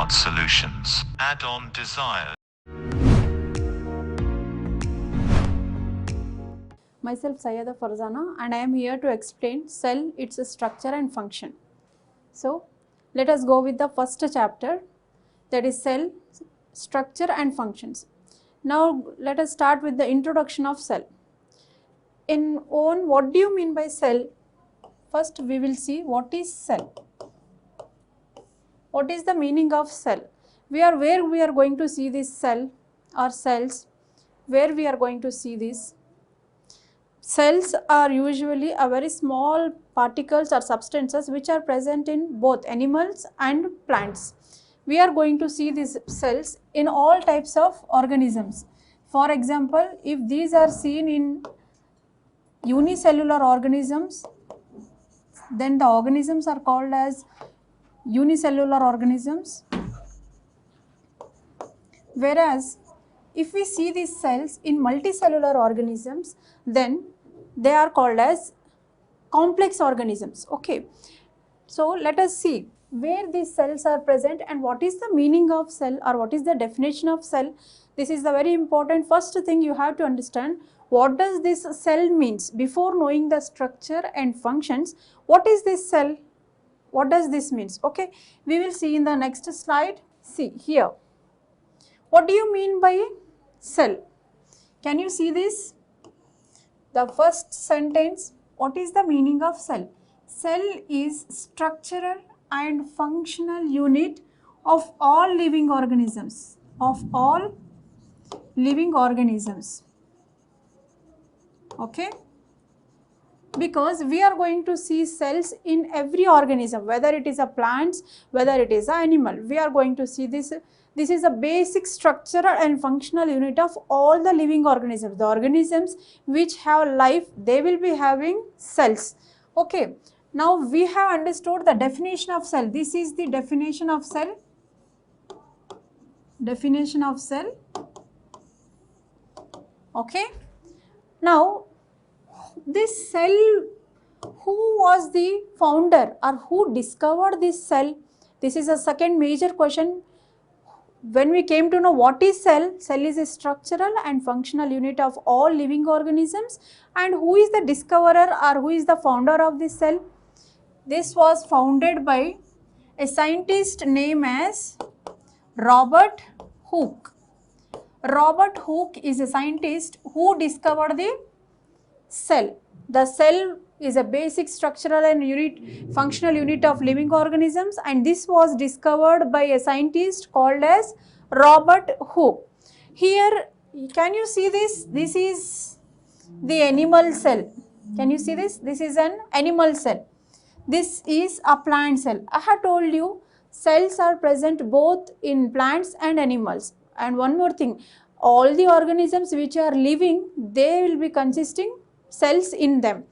Smart Solutions. Add-on desired. Myself Sayyada Farzana, and I am here to explain cell, its structure and function. So let us go with the first chapter, that is cell, structure and functions. Now let us start with the introduction of cell. In own, what do you mean by cell? First we will see what is cell. What is the meaning of cell? Where we are going to see this cell or cells, where we are going to see this. Cells are usually a very small particles or substances which are present in both animals and plants. We are going to see these cells in all types of organisms. For example, if these are seen in unicellular organisms, then the organisms are called as unicellular organisms. Whereas if we see these cells in multicellular organisms, then they are called as complex organisms. Okay, so let us see where these cells are present and what is the meaning of cell or what is the definition of cell. This is the very important first thing you have to understand. What does this cell means? Before knowing the structure and functions, what is this cell? What does this means? Okay, we will see in the next slide. See here, what do you mean by cell? Can you see this? The first sentence, what is the meaning of cell? Cell is structural and functional unit of all living organisms. Of all living organisms. Okay? Because we are going to see cells in every organism, whether it is a plant, whether it is an animal. We are going to see this. This is a basic structural and functional unit of all the living organisms. The organisms which have life, they will be having cells. Okay. Now we have understood the definition of cell. This is the definition of cell. Definition of cell. Okay. Now this cell, who was the founder or who discovered this cell? This is a second major question. When we came to know what is cell, cell is a structural and functional unit of all living organisms, and who is the discoverer or who is the founder of this cell? This was founded by a scientist named as Robert Hooke. Robert Hooke is a scientist who discovered the cell. The cell is a basic structural and functional unit of living organisms, and this was discovered by a scientist called as Robert Hooke. Here, can you see this? This is the animal cell. Can you see this? This is an animal cell. This is a plant cell. I have told you cells are present both in plants and animals. And one more thing, all the organisms which are living, they will be consisting cells in them.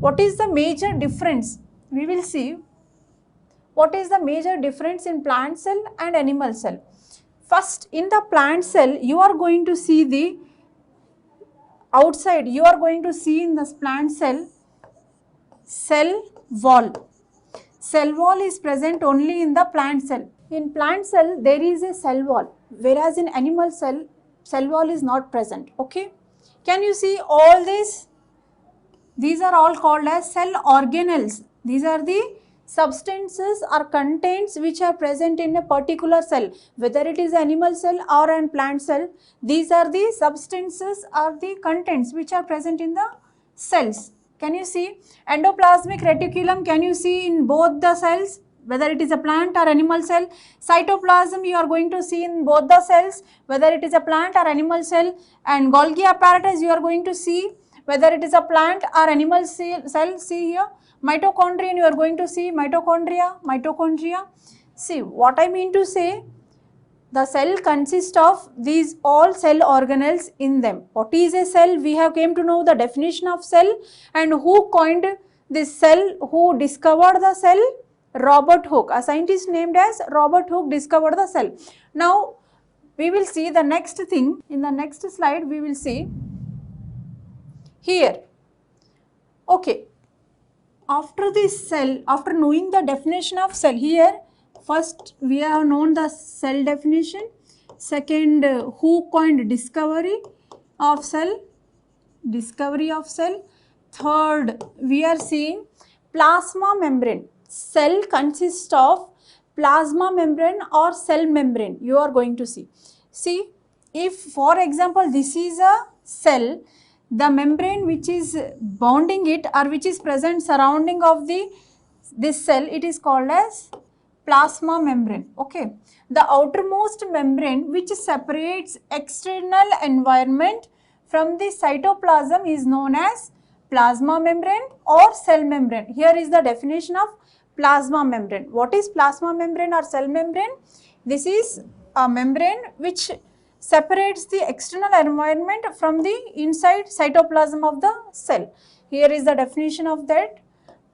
What is the major difference? We will see what is the major difference in plant cell and animal cell. First, in the plant cell, you are going to see the outside, you are going to see in this plant cell, cell wall. Cell wall is present only in the plant cell. In plant cell, there is a cell wall, whereas in animal cell, cell wall is not present. Okay, can you see all this? These are all called as cell organelles. These are the substances or contents which are present in a particular cell, whether it is animal cell or an plant cell. These are the substances or the contents which are present in the cells. Can you see? Endoplasmic reticulum, can you see in both the cells, whether it is a plant or animal cell? Cytoplasm you are going to see in both the cells, whether it is a plant or animal cell. And Golgi apparatus you are going to see whether it is a plant or animal cell. See here, mitochondria, you are going to see mitochondria. See what I mean to say, the cell consists of these all cell organelles in them. What is a cell? We have came to know the definition of cell, and who coined this cell, who discovered the cell? Robert Hooke, a scientist named as Robert Hooke discovered the cell. Now we will see the next thing. In the next slide we will see here. Okay, after this cell, after knowing the definition of cell, here first we have known the cell definition, second who coined discovery of cell, third we are seeing plasma membrane. Cell consists of plasma membrane or cell membrane, you are going to see. See, if for example this is a cell, the membrane which is bounding it or which is present surrounding of this cell, it is called as plasma membrane. Okay, the outermost membrane which separates external environment from the cytoplasm is known as plasma membrane or cell membrane. Here is the definition of plasma membrane. What is plasma membrane or cell membrane? This is a membrane which separates the external environment from the inside cytoplasm of the cell. Here is the definition of that.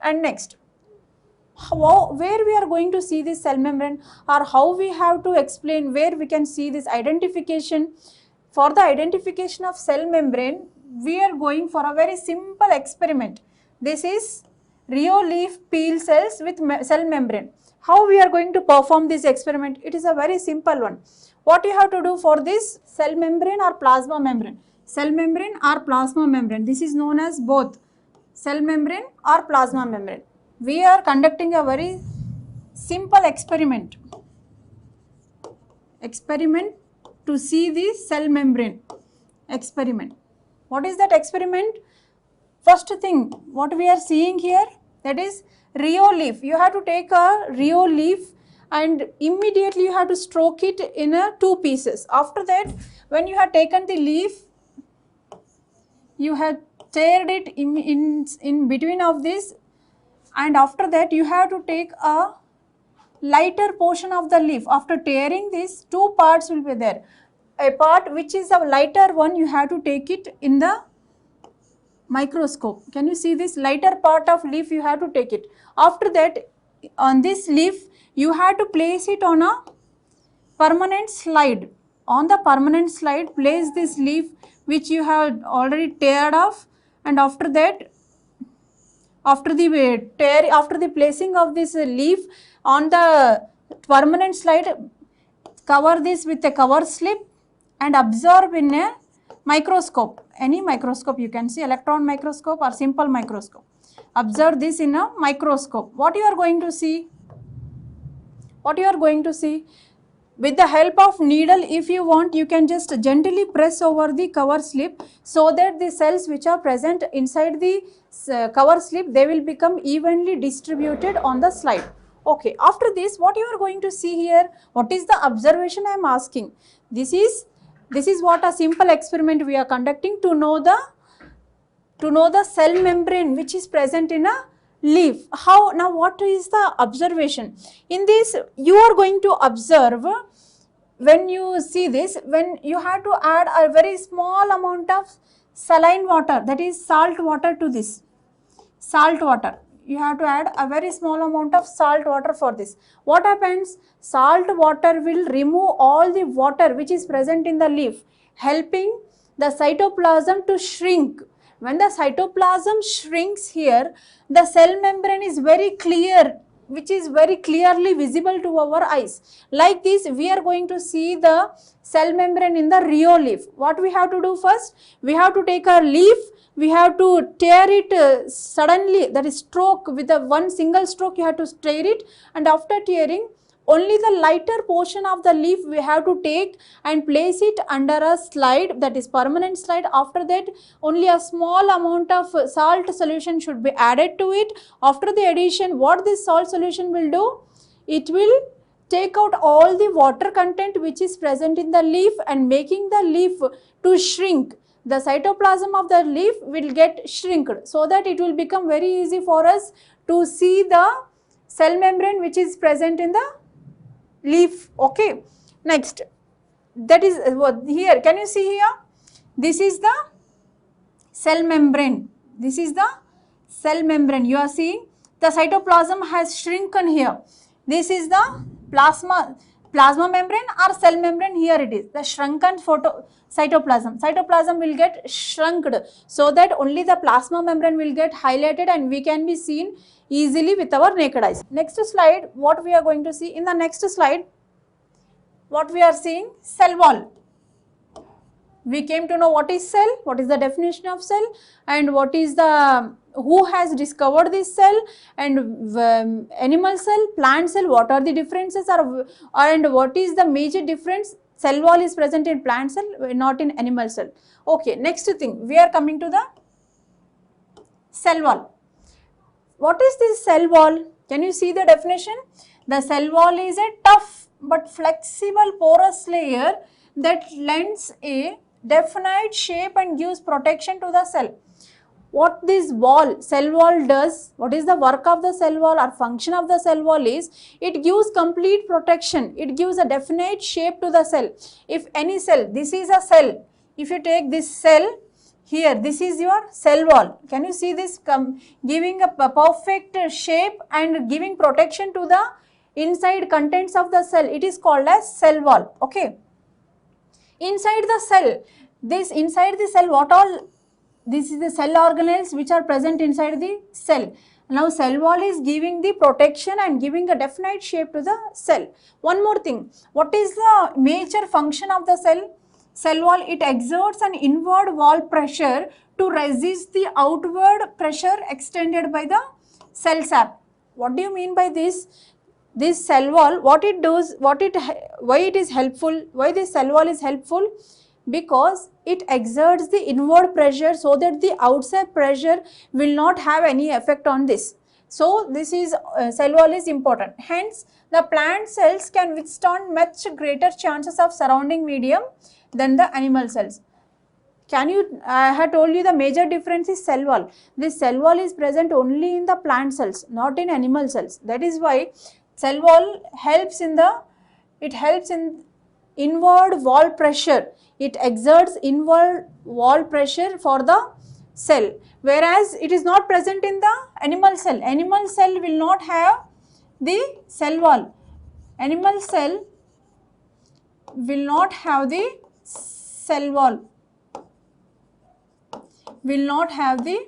And next, where we are going to see this cell membrane, or how we have to explain where we can see this identification. For the identification of cell membrane, we are going for a very simple experiment. This is Rio leaf peel cells with cell membrane. How we are going to perform this experiment? It is a very simple one. What you have to do for this cell membrane or plasma membrane? Cell membrane or plasma membrane. This is known as both cell membrane or plasma membrane. We are conducting a very simple experiment to see the cell membrane experiment. What is that experiment? First thing, what we are seeing here, that is Rio leaf. You have to take a Rio leaf and immediately you have to stroke it in two pieces. After that, when you have taken the leaf, you have teared it in between of this, and after that you have to take a lighter portion of the leaf. After tearing this, two parts will be there. A part which is a lighter one, you have to take it in the microscope. Can you see this lighter part of leaf? You have to take it. After that, on this leaf, you have to place it on a permanent slide. On the permanent slide, place this leaf which you have already teared off, and after that, after the placing of this leaf on the permanent slide, cover this with a cover slip and observe in a microscope. Any microscope you can see, electron microscope or simple microscope. Observe this in a microscope. What you are going to see? With the help of needle, if you want, you can just gently press over the cover slip so that the cells which are present inside the cover slip, they will become evenly distributed on the slide. Okay, after this, what you are going to see here? What is the observation I am asking? This is what a simple experiment we are conducting to know the cell membrane which is present in a leaf. How? Now what is the observation? In this, you are going to observe, when you see this, when you have to add a very small amount of saline water, that is salt water, to this. Salt water. You have to add a very small amount of salt water for this. What happens? Salt water will remove all the water which is present in the leaf, helping the cytoplasm to shrink. When the cytoplasm shrinks here, the cell membrane is very clear, which is very clearly visible to our eyes. Like this, we are going to see the cell membrane in the Rio leaf. What we have to do first? We have to take a leaf, we have to tear it suddenly, that is stroke, with a one single stroke you have to tear it, and after tearing, only the lighter portion of the leaf we have to take and place it under a slide, that is permanent slide. After that, only a small amount of salt solution should be added to it. After the addition, what this salt solution will do? It will take out all the water content which is present in the leaf and making the leaf to shrink. The cytoplasm of the leaf will get shrinked, so that it will become very easy for us to see the cell membrane which is present in the leaf. Okay, next, that is what here, can you see here? This is the cell membrane. This is the cell membrane. You are seeing the cytoplasm has shrunken here. This is the plasma. Plasma membrane or cell membrane, here it is, the shrunken cytoplasm. Cytoplasm will get shrunked so that only the plasma membrane will get highlighted and we can be seen easily with our naked eyes. Next slide, what we are going to see in the next slide, what we are seeing, cell wall. We came to know what is cell, what is the definition of cell, and what is the, who has discovered this cell, and animal cell, plant cell, what are the differences, and what is the major difference. Cell wall is present in plant cell, not in animal cell. Okay, next thing, we are coming to the cell wall. What is this cell wall? Can you see the definition? The cell wall is a tough but flexible porous layer that lends a definite shape and gives protection to the cell. What this wall, cell wall does, what is the work of the cell wall or function of the cell wall is, it gives complete protection, it gives a definite shape to the cell. If any cell, this is a cell, if you take this cell, here this is your cell wall, can you see this giving a perfect shape and giving protection to the inside contents of the cell, it is called as cell wall. Okay. Inside the cell, inside the cell, what all, this is the cell organelles which are present inside the cell. Now cell wall is giving the protection and giving a definite shape to the cell. One more thing, what is the major function of the cell? Cell wall, it exerts an inward wall pressure to resist the outward pressure extended by the cell sap. What do you mean by this? This cell wall, what it does, why it is helpful, why this cell wall is helpful? Because it exerts the inward pressure so that the outside pressure will not have any effect on this. So this is, cell wall is important. Hence, the plant cells can withstand much greater chances of surrounding medium than the animal cells. Can you, I had told you the major difference is cell wall. This cell wall is present only in the plant cells, not in animal cells. That is why cell wall helps in the, it helps in inward wall pressure. It exerts inward wall pressure for the cell, whereas it is not present in the animal cell. Animal cell will not have the cell wall. Animal cell will not have the cell wall. Will not have the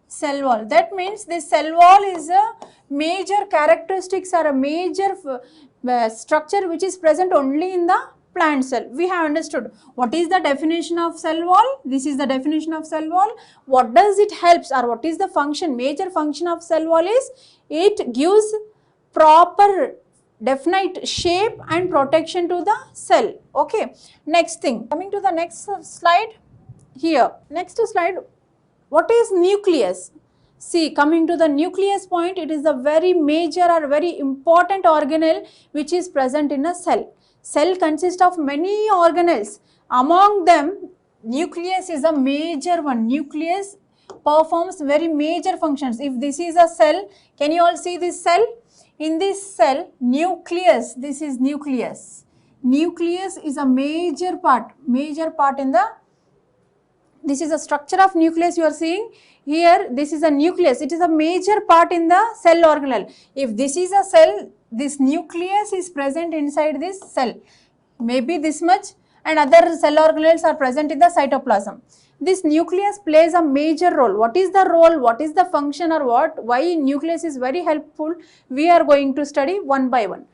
cell wall. That means the cell wall is a major characteristics or a major structure which is present only in the plant cell. We have understood what is the definition of cell wall. This is the definition of cell wall. What does it helps, or what is the function? Major function of cell wall is it gives proper definite shape and protection to the cell. Okay. Next thing, coming to the next slide. Here, next slide, what is nucleus? See, coming to the nucleus point, it is a very major or very important organelle which is present in a cell. Cell consists of many organelles. Among them, nucleus is a major one. Nucleus performs very major functions. If this is a cell, can you all see this cell? In this cell, nucleus, this is nucleus. Nucleus is a major part in the, this is a structure of nucleus you are seeing. Here, this is a nucleus. It is a major part in the cell organelle. If this is a cell, this nucleus is present inside this cell. Maybe this much, and other cell organelles are present in the cytoplasm. This nucleus plays a major role. What is the role? What is the function, or what? Why nucleus is very helpful? We are going to study one by one.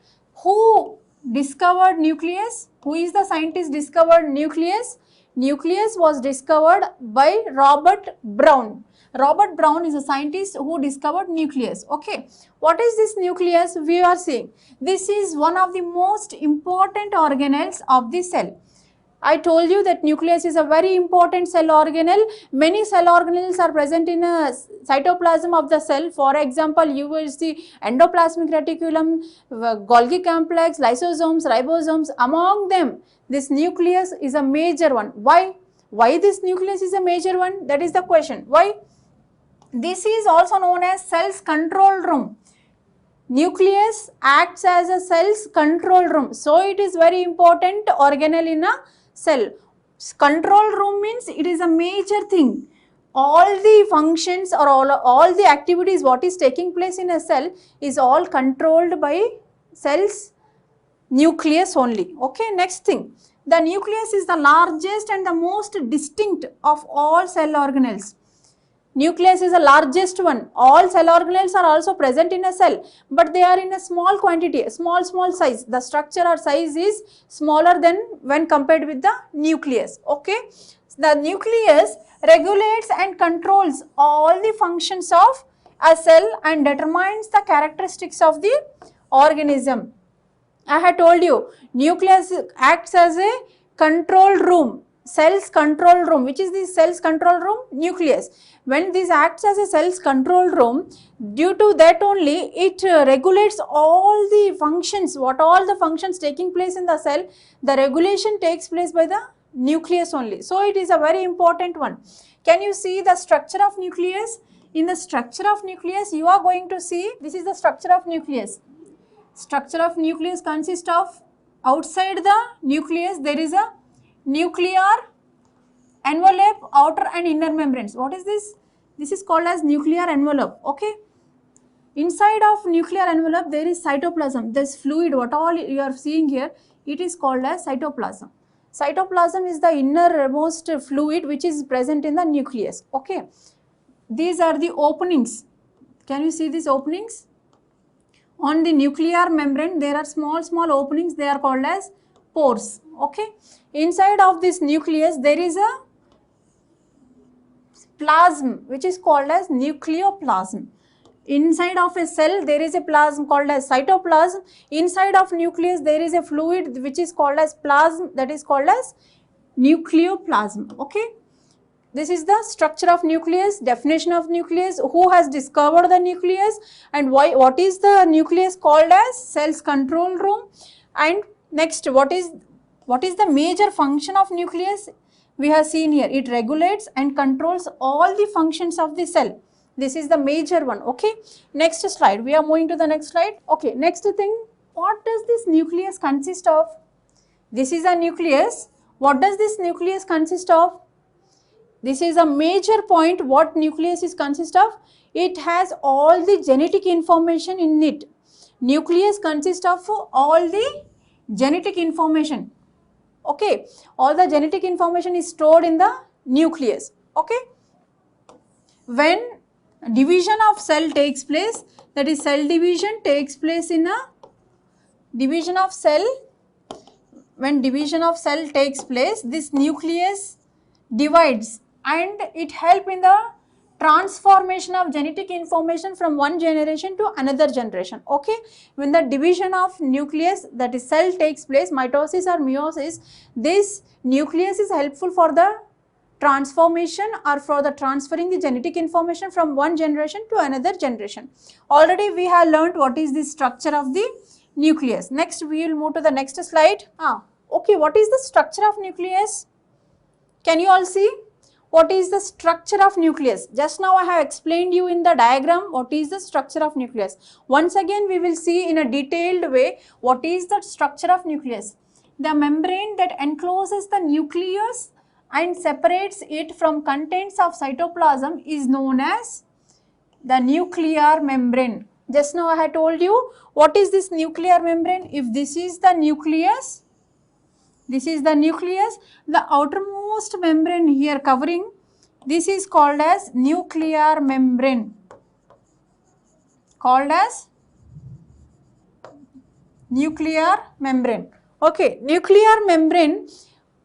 Who discovered nucleus? Who is the scientist discovered nucleus? Nucleus was discovered by Robert Brown. Robert Brown is a scientist who discovered nucleus. Okay. What is this nucleus? We are seeing. This is one of the most important organelles of the cell. I told you that nucleus is a very important cell organelle. Many cell organelles are present in a cytoplasm of the cell. For example, you will see endoplasmic reticulum, Golgi complex, lysosomes, ribosomes. Among them, this nucleus is a major one. Why? Why this nucleus is a major one? That is the question. Why? This is also known as cell's control room. Nucleus acts as a cell's control room. So, it is very important organelle in a cell. Control room means it is a major thing. All the functions or all the activities what is taking place in a cell is all controlled by cell's nucleus only. Okay, next thing, the nucleus is the largest and the most distinct of all cell organelles. Nucleus is the largest one. All cell organelles are also present in a cell, but they are in a small quantity, small size. The structure or size is smaller than when compared with the nucleus. Okay, the nucleus regulates and controls all the functions of a cell and determines the characteristics of the organism. I had told you, nucleus acts as a control room, cell's control room. Which is the cell's control room? Nucleus. When this acts as a cell's control room, due to that only it regulates all the functions, what all the functions taking place in the cell, the regulation takes place by the nucleus only. So it is a very important one. Can you see the structure of nucleus? In the structure of nucleus, you are going to see, this is the structure of nucleus. Structure of nucleus consists of, outside the nucleus there is a nuclear envelope, outer and inner membranes. What is this? This is called as nuclear envelope. Okay. Inside of nuclear envelope there is cytoplasm. This fluid, what all you are seeing here, it is called as cytoplasm. Cytoplasm is the innermost fluid which is present in the nucleus. Okay. These are the openings. Can you see these openings? On the nuclear membrane there are small openings, they are called as pores. Okay. Inside of this nucleus there is a plasm which is called as nucleoplasm. Inside of a cell there is a plasm called as cytoplasm. Inside of nucleus there is a fluid which is called as plasm, that is called as nucleoplasm. Okay. This is the structure of nucleus, definition of nucleus, who has discovered the nucleus, and why, what is the nucleus called as? Cell's control room. And next, what is the major function of nucleus? We have seen here, it regulates and controls all the functions of the cell. This is the major one. Okay. Next slide, we are moving to the next slide. Okay, next thing, what does this nucleus consist of? This is a nucleus. What does this nucleus consist of? This is a major point, what nucleus is consist of. It has all the genetic information in it. Nucleus consists of all the genetic information. Okay, all the genetic information is stored in the nucleus. Okay, when division of cell takes place, that is cell division takes place in a division of cell. When division of cell takes place, this nucleus divides and it helps in the transformation of genetic information from one generation to another generation. Okay, when the division of nucleus, that is cell, takes place, mitosis or meiosis, this nucleus is helpful for the transformation or for the transferring the genetic information from one generation to another generation. Already we have learnt what is the structure of the nucleus. Next we will move to the next slide. Okay, what is the structure of nucleus? Can you all see? What is the structure of nucleus? Just now I have explained you in the diagram what is the structure of nucleus. Once again we will see in a detailed way what is the structure of nucleus. The membrane that encloses the nucleus and separates it from contents of cytoplasm is known as the nuclear membrane. Just now I have told you what is this nuclear membrane. If this is the nucleus, this is the nucleus, the outermost membrane here covering, this is called as nuclear membrane, called as nuclear membrane. Okay, nuclear membrane,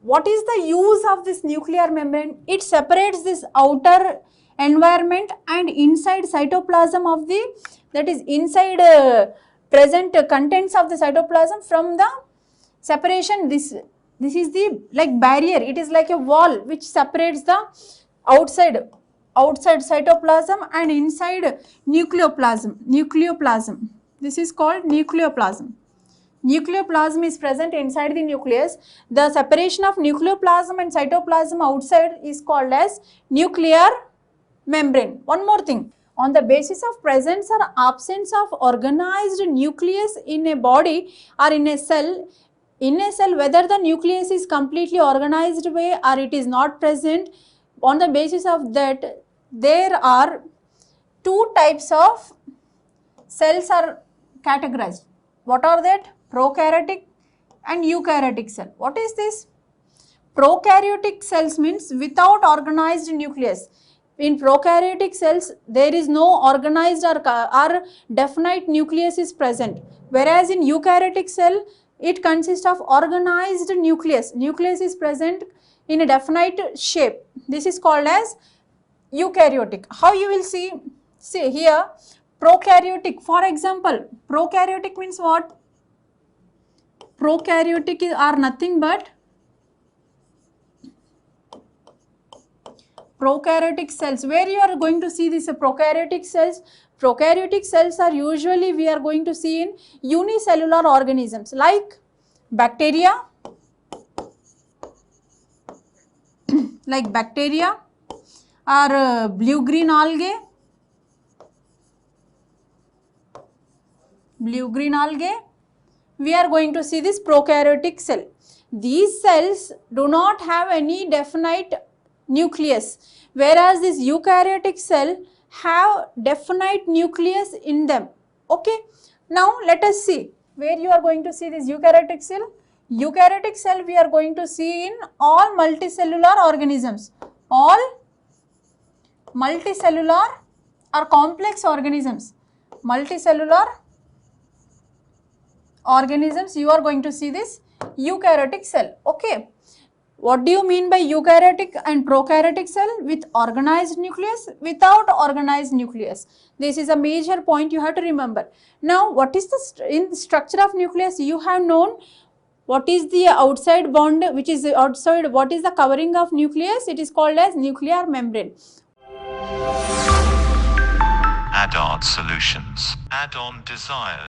what is the use of this nuclear membrane? It separates this outer environment and inside cytoplasm of the, that is inside present contents of the cytoplasm from the separation. This is the like barrier, it is like a wall which separates the outside cytoplasm and inside nucleoplasm. This is called nucleoplasm. Nucleoplasm is present inside the nucleus. The separation of nucleoplasm and cytoplasm outside is called as nuclear membrane. One more thing, on the basis of presence or absence of organized nucleus in a body or in a cell, whether the nucleus is completely organized way or it is not present, on the basis of that there are two types of cells are categorized. What are that? Prokaryotic and eukaryotic cell. What is this? Prokaryotic cells means without organized nucleus. In prokaryotic cells, there is no organized or definite nucleus is present. Whereas in eukaryotic cell, it consists of organized nucleus. Nucleus is present in a definite shape. This is called as eukaryotic. How you will see? See here, prokaryotic. For example, prokaryotic means what? Prokaryotic are nothing but prokaryotic cells. Where you are going to see this prokaryotic cells? Prokaryotic cells are usually we are going to see in unicellular organisms like bacteria, or blue-green algae, we are going to see this prokaryotic cell. These cells do not have any definite nucleus, whereas this eukaryotic cell have definite nucleus in them. Okay. Now let us see where you are going to see this eukaryotic cell. Eukaryotic cell we are going to see in all multicellular organisms. All multicellular or complex organisms. Multicellular organisms you are going to see this eukaryotic cell. Okay. What do you mean by eukaryotic and prokaryotic cell? With organized nucleus, without organized nucleus. This is a major point you have to remember. Now, what is the in structure of nucleus? You have known what is the outside bond, which is outside, what is the covering of nucleus? It is called as nuclear membrane. Add-on solutions. Add-on desires.